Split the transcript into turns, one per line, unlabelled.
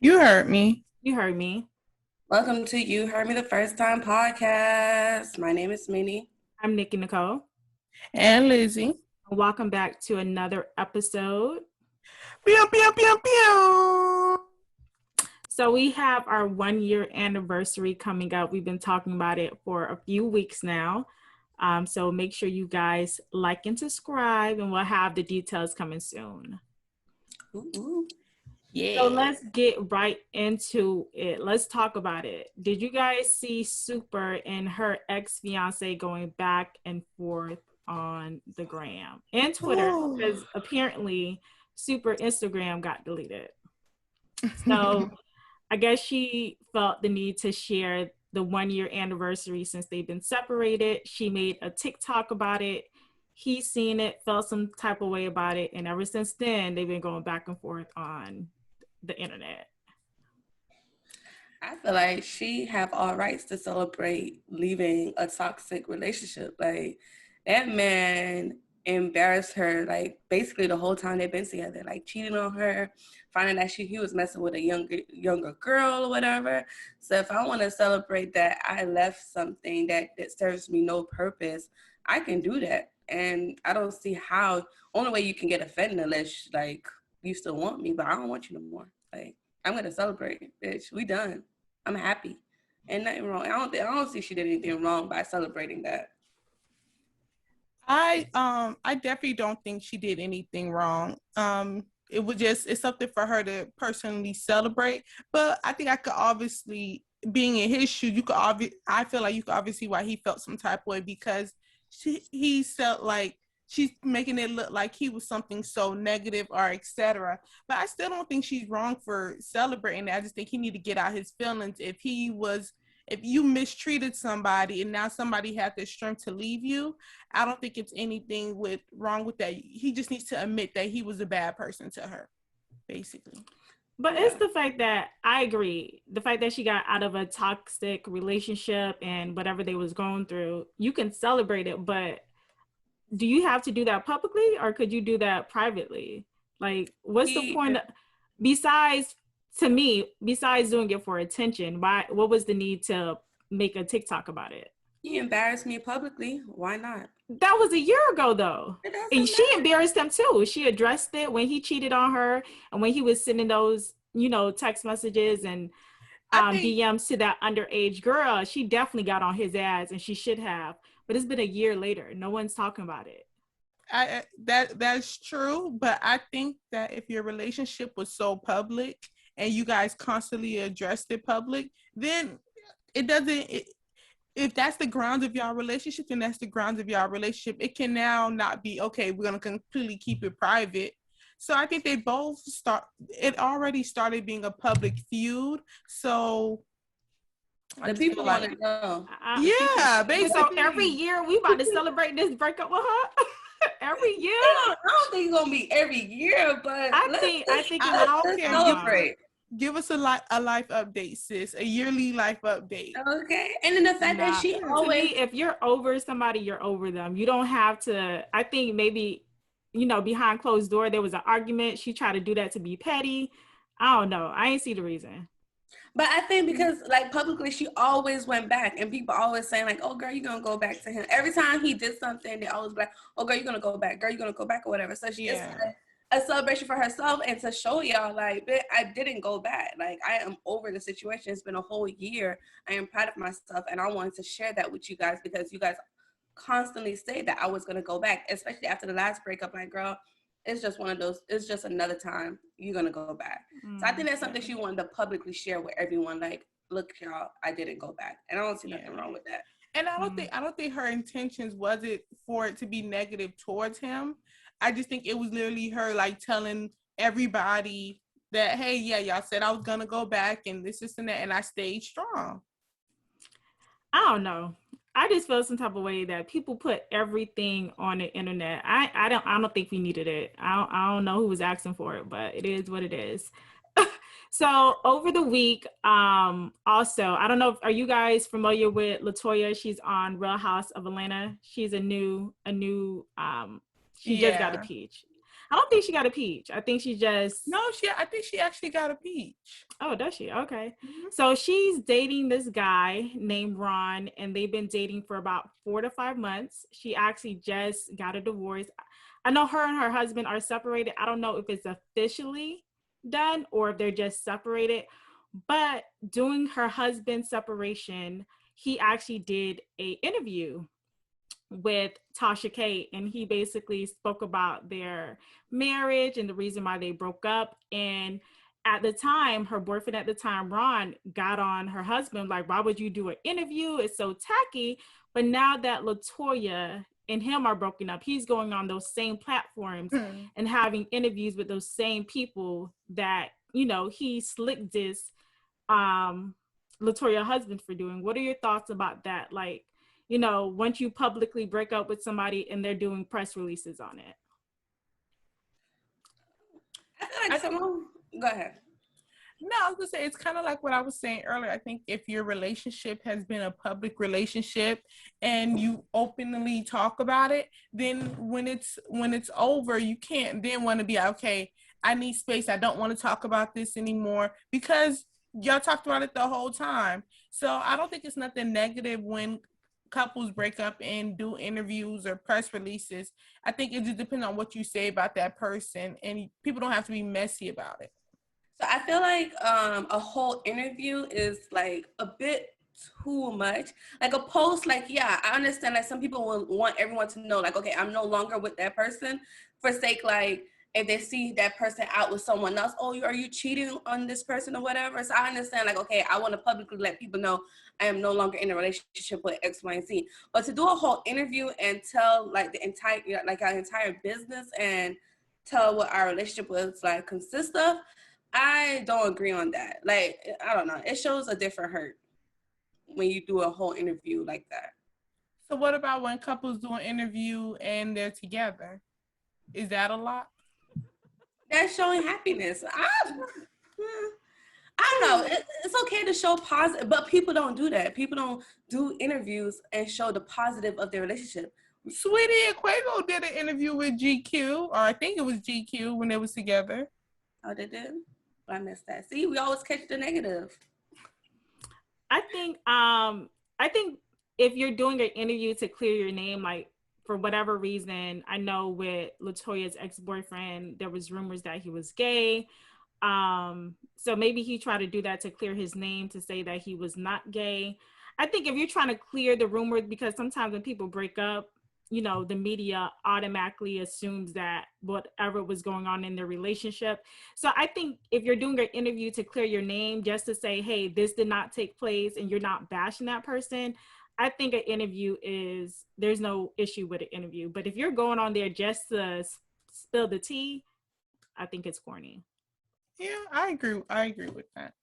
You heard me.
You heard me.
Welcome to You Heard Me the First Time podcast. My name is Minnie.
I'm Nikki Nicole.
And Lizzie.
Welcome back to another episode.
Pew, pew, pew, pew.
So we have our 1-year anniversary coming up. We've been talking about it for a few weeks now. So make sure you guys like and subscribe, and we'll have the details coming soon.
Ooh.
Yeah.
So let's get right into it. Let's talk about it. Did you guys see Super and her ex-fiance going back and forth on the gram and Twitter? Because apparently Super Instagram got deleted. So I guess she felt the need to share the 1-year anniversary since they've been separated. She made a TikTok about it. He's seen it, felt some type of way about it. And ever since then, they've been going back and forth on the internet.
I feel like she have all rights to celebrate leaving a toxic relationship. Like, that man embarrassed her, like, basically the whole time they've been together, like cheating on her, finding that he was messing with a younger girl or whatever. So if I want to celebrate that I left something that serves me no purpose, I can do that. And I don't see how, only way you can get offended unless, like, you still want me, but I don't want you no more. Like, I'm going to celebrate, bitch. We done. I'm happy. And nothing wrong. I don't see she did anything wrong by celebrating that.
I definitely don't think she did anything wrong. It's something for her to personally celebrate. But I think I could obviously, being in his shoes, I feel like you could obviously see why he felt some type of way, because he felt like she's making it look like he was something so negative or etc. But I still don't think she's wrong for celebrating that. I just think he need to get out his feelings. If you mistreated somebody and now somebody had the strength to leave you, I don't think it's anything wrong with that. He just needs to admit that he was a bad person to her, basically.
But it's the fact that, I agree, the fact that she got out of a toxic relationship and whatever they was going through, you can celebrate it, but do you have to do that publicly, or could you do that privately? Like, what's the point besides doing it for attention? What was the need to make a TikTok about it?
He embarrassed me publicly. Why not?
That was a year ago, though. And she embarrassed him too. She addressed it when he cheated on her and when he was sending those, text messages and DMs to that underage girl. She definitely got on his ass, and she should have. But it's been a year later. No one's talking about it.
That's true. But I think that if your relationship was so public and you guys constantly addressed it public, then if that's the grounds of your relationship, then that's the grounds of your relationship. It can now not be, okay, we're going to completely keep it private. So I think it already started being a public feud. So
the people want to know.
Yeah, basically.
So every year we about to celebrate this breakup with her. Every year.
I don't think it's gonna be every year, but
I think it's
celebrate.
Give us a life update, sis. A yearly life update.
Okay. And then the fact that she always,
if you're over somebody, you're over them. You don't have to. I think maybe, behind closed door there was an argument. She tried to do that to be petty. I don't know. I ain't see the reason.
But I think because, like, publicly, she always went back, and people always saying, like, oh, girl, you're going to go back to him. Every time he did something, they always be like, oh, girl, you're going to go back. Girl, you're going to go back or whatever. So she is a celebration for herself and to show y'all, like, I didn't go back. Like, I am over the situation. It's been a whole year. I am proud of myself, and I wanted to share that with you guys because you guys constantly say that I was going to go back, especially after the last breakup. Like, girl, it's just one of those, it's just another time you're going to go back. So I think that's something she wanted to publicly share with everyone. Like, look, y'all, I didn't go back. And I don't see nothing wrong with that.
And I don't think her intentions was it for it to be negative towards him. I just think it was literally her, like, telling everybody that, hey, yeah, y'all said I was going to go back and this and that, and I stayed strong.
I don't know. I just felt some type of way that people put everything on the internet. I don't think we needed it. I don't know who was asking for it, but it is what it is. So over the week, also, I don't know, are you guys familiar with LaToya? She's on Real House of Atlanta. She's a new, she just got a peach. I don't think she got a peach. I think she just.
No, I think she actually got a peach.
Oh, does she? Okay.
Mm-hmm.
So she's dating this guy named Ron, and they've been dating for about 4 to 5 months. She actually just got a divorce. I know her and her husband are separated. I don't know if it's officially done or if they're just separated. But during her husband's separation, he actually did an interview with Tasha K, and he basically spoke about their marriage and the reason why they broke up. And at the time, her boyfriend at the time, Ron, got on her husband like, why would you do an interview? It's so tacky. But now that LaToya and him are broken up, he's going on those same platforms and having interviews with those same people that, you know, he slick this LaToya husband for doing. What are your thoughts about that? Like, you know, once you publicly break up with somebody and they're doing press releases on it.
I feel like go ahead.
No, I was gonna say it's kind of like what I was saying earlier. I think if your relationship has been a public relationship and you openly talk about it, then when it's over, you can't then want to be okay, I need space. I don't want to talk about this anymore because y'all talked about it the whole time. So I don't think it's nothing negative when couples break up and do interviews or press releases. I think it just depends on what you say about that person, and people don't have to be messy about it.
So I feel like a whole interview is like a bit too much. Like a post, like, yeah, I understand that some people will want everyone to know, like, okay, I'm no longer with that person for sake, like, if they see that person out with someone else, oh, are you cheating on this person or whatever? So I understand, like, okay, I want to publicly let people know I am no longer in a relationship with X, Y, and Z. But to do a whole interview and tell, like, the entire, like, our entire business and tell what our relationship was, like, consists of, I don't agree on that. Like, I don't know. It shows a different hurt when you do a whole interview like that.
So what about when couples do an interview and they're together? Is that a lot?
That's showing happiness. I don't know. It's okay to show positive, but people don't do that. People don't do interviews and show the positive of their relationship.
Saweetie and Quavo did an interview with GQ, or I think it was GQ when they was together.
Oh, they did? I missed that. See, we always catch the negative.
I think if you're doing an interview to clear your name, like, for whatever reason, I know with LaToya's ex-boyfriend, there was rumors that he was gay. So maybe he tried to do that to clear his name, to say that he was not gay. I think if you're trying to clear the rumors, because sometimes when people break up, you know, the media automatically assumes that whatever was going on in their relationship. So I think if you're doing an interview to clear your name, just to say, hey, this did not take place, and you're not bashing that person, I think an interview there's no issue with an interview. But if you're going on there just to spill the tea, I think it's corny.
Yeah, I agree with that.